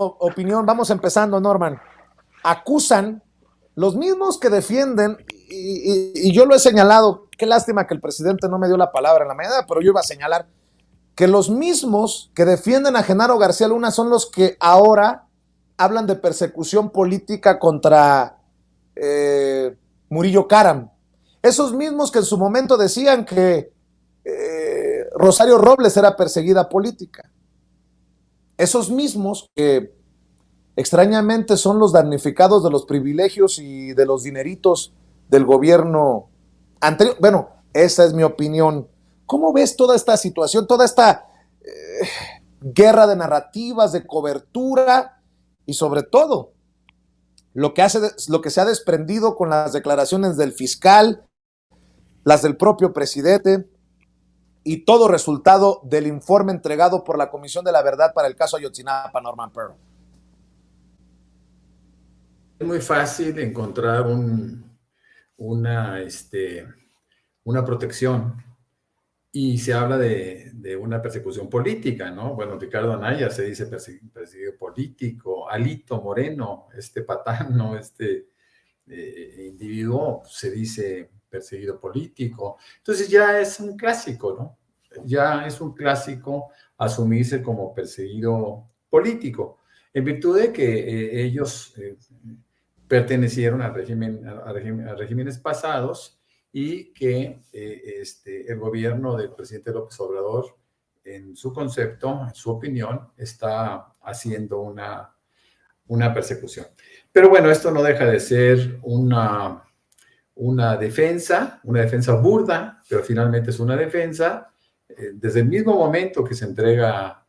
opinión, vamos empezando, Norman, acusan los mismos que defienden, y yo lo he señalado, qué lástima que el presidente no me dio la palabra en la mañana, pero yo iba a señalar que los mismos que defienden a Genaro García Luna son los que ahora hablan de persecución política contra Murillo Karam. Esos mismos que en su momento decían que Rosario Robles era perseguida política. Esos mismos que extrañamente son los damnificados de los privilegios y de los dineritos del gobierno anterior. Bueno, esa es mi opinión. ¿Cómo ves toda esta situación, toda esta guerra de narrativas, de cobertura y sobre todo lo que se ha desprendido con las declaraciones del fiscal, las del propio presidente y todo resultado del informe entregado por la Comisión de la Verdad para el caso Ayotzinapa, Norman Pearl? Es muy fácil encontrar una protección y se habla de una persecución política, ¿no? Bueno, Ricardo Anaya se dice perseguido político, Alito Moreno, patán, ¿no? Individuo se dice perseguido político. Entonces ya es un clásico, ¿no? Ya es un clásico asumirse como perseguido político, en virtud de que ellos pertenecieron a regímenes pasados y que el gobierno del presidente López Obrador, en su concepto, en su opinión, está haciendo una persecución. Pero bueno, esto no deja de ser una defensa burda, pero finalmente es una defensa. Desde el mismo momento que se entrega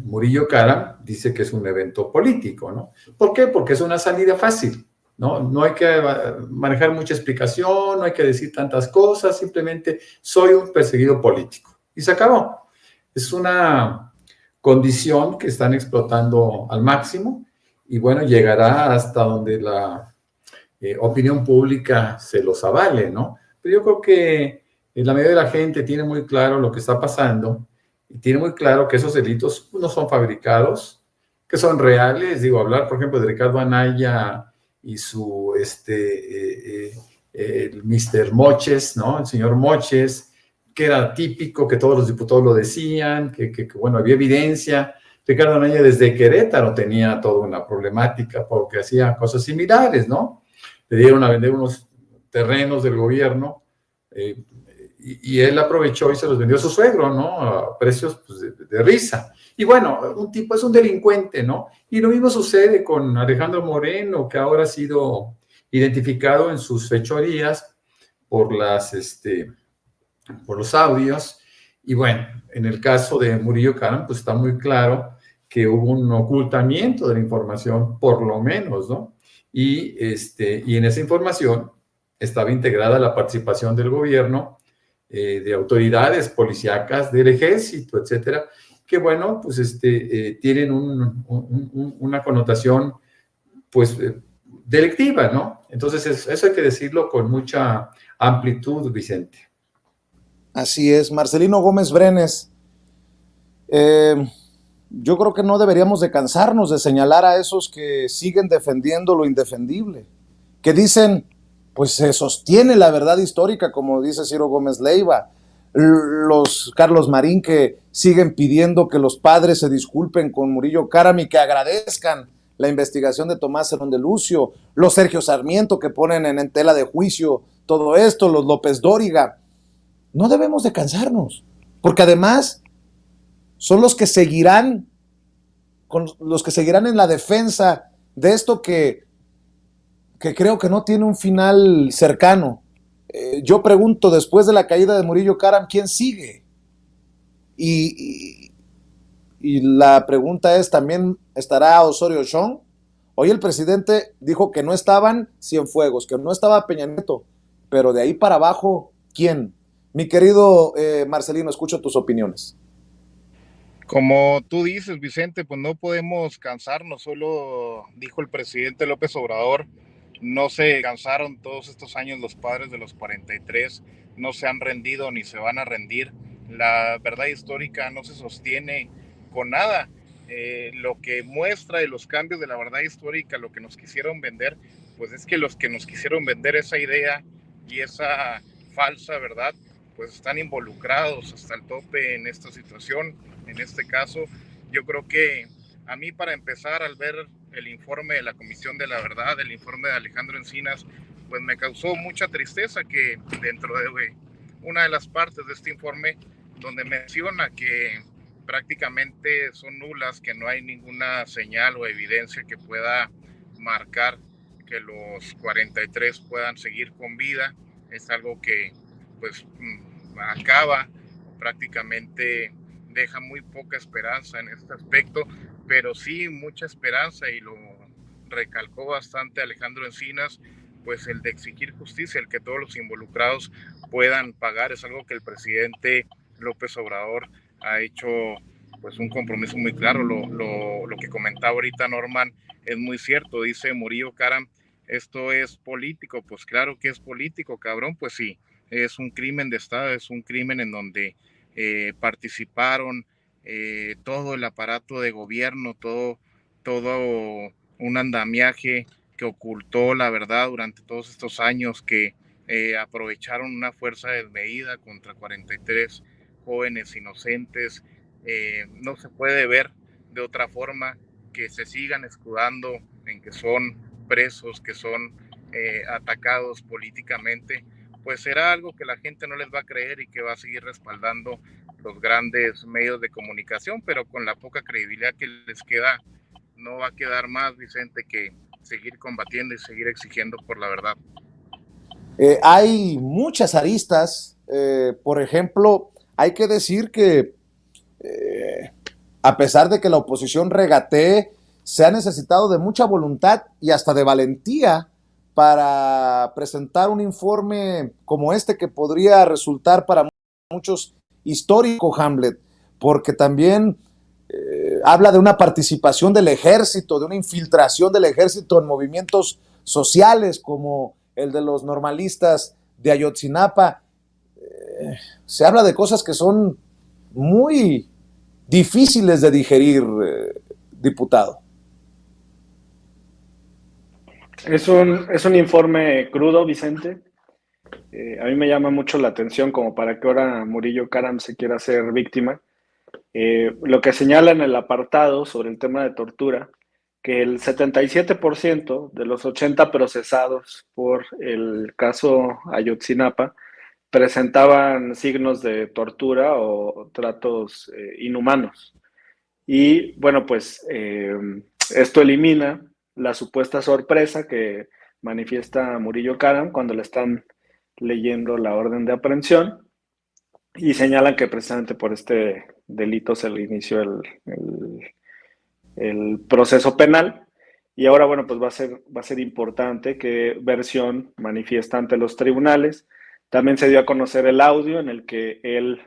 Murillo Karam, dice que es un evento político, ¿no? ¿Por qué? Porque es una salida fácil, ¿no? No hay que manejar mucha explicación, no hay que decir tantas cosas, simplemente soy un perseguido político. Y se acabó. Es una condición que están explotando al máximo y bueno, llegará hasta donde la opinión pública se los avale, ¿no? Pero yo creo que la mayoría de la gente tiene muy claro lo que está pasando y tiene muy claro que esos delitos no son fabricados, que son reales. Digo, hablar, por ejemplo, de Ricardo Anaya y su, el Mr. Moches, ¿no? El señor Moches, que era típico, que todos los diputados lo decían, que bueno, había evidencia. Ricardo Anaya desde Querétaro tenía toda una problemática porque hacía cosas similares, ¿no? Le dieron a vender unos terrenos del gobierno y él aprovechó y se los vendió a su suegro, ¿no? A precios pues, de risa. Y bueno, un tipo es un delincuente, ¿no? Y lo mismo sucede con Alejandro Moreno, que ahora ha sido identificado en sus fechorías por por los audios. Y bueno, en el caso de Murillo Karam, pues está muy claro que hubo un ocultamiento de la información, por lo menos, ¿no? Y en esa información estaba integrada la participación del gobierno, de autoridades policíacas, del ejército, etcétera, que bueno, pues tienen una connotación, pues, delictiva, ¿no? Entonces, eso hay que decirlo con mucha amplitud, Vicente. Así es, Marcelino Gómez Brenes. Yo creo que no deberíamos de cansarnos de señalar a esos que siguen defendiendo lo indefendible, que dicen, pues se sostiene la verdad histórica, como dice Ciro Gómez Leiva, los Carlos Marín que siguen pidiendo que los padres se disculpen con Murillo Karam y que agradezcan la investigación de Tomás Herón de Lucio, los Sergio Sarmiento que ponen en tela de juicio todo esto, los López Dóriga. No debemos de cansarnos, porque además son los que seguirán en la defensa de esto que creo que no tiene un final cercano. Yo pregunto, después de la caída de Murillo Karam, ¿quién sigue? Y la pregunta es, ¿también estará Osorio Chong? Hoy el presidente dijo que no estaban Cienfuegos, que no estaba Peña Nieto, pero de ahí para abajo, ¿quién? Mi querido Marcelino, escucho tus opiniones. Como tú dices, Vicente, pues no podemos cansarnos, solo dijo el presidente López Obrador, no se cansaron todos estos años los padres de los 43, no se han rendido ni se van a rendir. La verdad histórica no se sostiene con nada. lo que muestra y los cambios de la verdad histórica, lo que nos quisieron vender, pues es que los que nos quisieron vender esa idea y esa falsa verdad, pues están involucrados hasta el tope en esta situación. En este caso, yo creo que a mí, para empezar, al ver el informe de la Comisión de la Verdad, el informe de Alejandro Encinas, pues me causó mucha tristeza que dentro de una de las partes de este informe, donde menciona que prácticamente son nulas, que no hay ninguna señal o evidencia que pueda marcar que los 43 puedan seguir con vida, es algo que pues acaba, prácticamente deja muy poca esperanza en este aspecto, pero sí mucha esperanza, y lo recalcó bastante Alejandro Encinas, pues el de exigir justicia, el que todos los involucrados puedan pagar, es algo que el presidente López Obrador ha hecho pues un compromiso muy claro. Lo que comentaba ahorita Norman es muy cierto, dice Murillo Karam, esto es político. Pues claro que es político, cabrón, pues sí, es un crimen de Estado, es un crimen en donde participaron todo el aparato de gobierno, todo un andamiaje que ocultó la verdad durante todos estos años, que aprovecharon una fuerza desmedida contra 43 jóvenes inocentes. No se puede ver de otra forma que se sigan escudando en que son presos, que son atacados políticamente. Pues será algo que la gente no les va a creer y que va a seguir respaldando los grandes medios de comunicación, pero con la poca credibilidad que les queda, no va a quedar más, Vicente, que seguir combatiendo y seguir exigiendo por la verdad. Hay muchas aristas. Por ejemplo, hay que decir que a pesar de que la oposición regatee, se ha necesitado de mucha voluntad y hasta de valentía para presentar un informe como este, que podría resultar para muchos histórico, Hamlet, porque también habla de una participación del ejército, de una infiltración del ejército en movimientos sociales como el de los normalistas de Ayotzinapa. Se habla de cosas que son muy difíciles de digerir, diputado. Es un informe crudo, Vicente. A mí me llama mucho la atención como para que ahora Murillo Karam se quiera hacer víctima. Lo que señala en el apartado sobre el tema de tortura, que el 77% de los 80 procesados por el caso Ayotzinapa presentaban signos de tortura o tratos inhumanos. Y bueno, pues esto elimina la supuesta sorpresa que manifiesta Murillo Karam cuando le están leyendo la orden de aprehensión, y señalan que precisamente por este delito se le inició el proceso penal. Y ahora, bueno, pues va a ser importante qué versión manifiesta ante los tribunales. También se dio a conocer el audio en el que él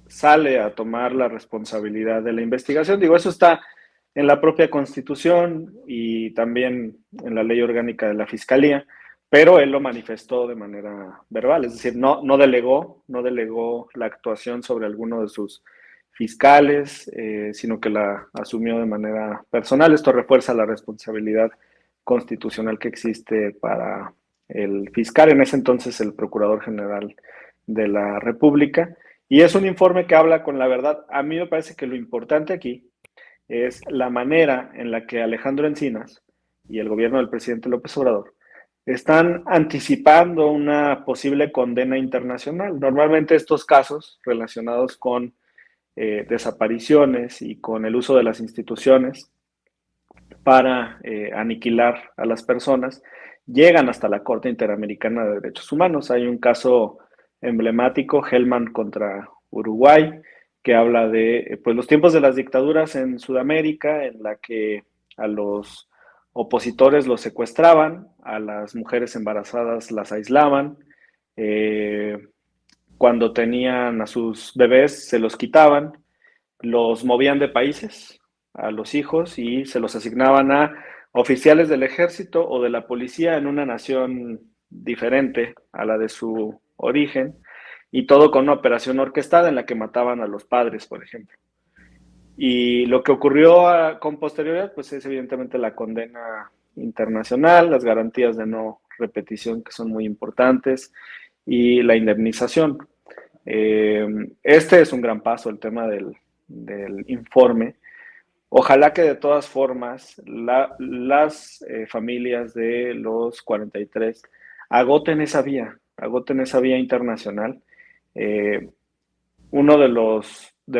sale a tomar la responsabilidad de la investigación. Digo, eso está en la propia Constitución y también en la ley orgánica de la Fiscalía, pero él lo manifestó de manera verbal, es decir, no delegó la actuación sobre alguno de sus fiscales, sino que la asumió de manera personal. Esto refuerza la responsabilidad constitucional que existe para el fiscal, en ese entonces el Procurador General de la República, y es un informe que habla con la verdad. A mí me parece que lo importante aquí es la manera en la que Alejandro Encinas y el gobierno del presidente López Obrador están anticipando una posible condena internacional. Normalmente estos casos relacionados con desapariciones y con el uso de las instituciones para aniquilar a las personas llegan hasta la Corte Interamericana de Derechos Humanos. Hay un caso emblemático, Hellman contra Uruguay, que habla de pues, los tiempos de las dictaduras en Sudamérica, en la que a los opositores los secuestraban, a las mujeres embarazadas las aislaban, cuando tenían a sus bebés se los quitaban, los movían de países a los hijos y se los asignaban a oficiales del ejército o de la policía en una nación diferente a la de su origen, y todo con una operación orquestada en la que mataban a los padres, por ejemplo. Y lo que ocurrió con posterioridad, pues es evidentemente la condena internacional, las garantías de no repetición que son muy importantes y la indemnización. Este es un gran paso, el tema del informe. Ojalá que de todas formas las familias de los 43 agoten esa vía internacional. Uno de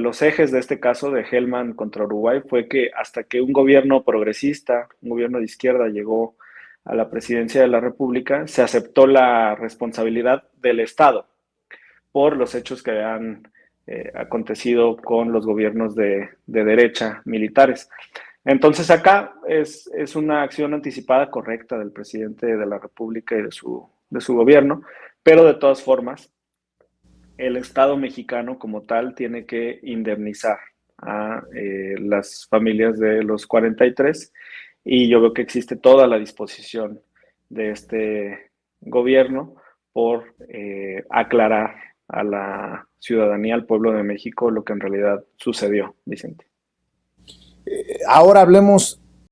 los ejes de este caso de Hellman contra Uruguay fue que hasta que un gobierno progresista, un gobierno de izquierda llegó a la presidencia de la República, se aceptó la responsabilidad del Estado por los hechos que han acontecido con los gobiernos de derecha militares. Entonces acá es una acción anticipada correcta del presidente de la República y de su gobierno, pero de todas formas, el Estado mexicano como tal tiene que indemnizar a las familias de los 43 y yo veo que existe toda la disposición de este gobierno por aclarar a la ciudadanía, al pueblo de México, lo que en realidad sucedió, Vicente. Ahora hablemos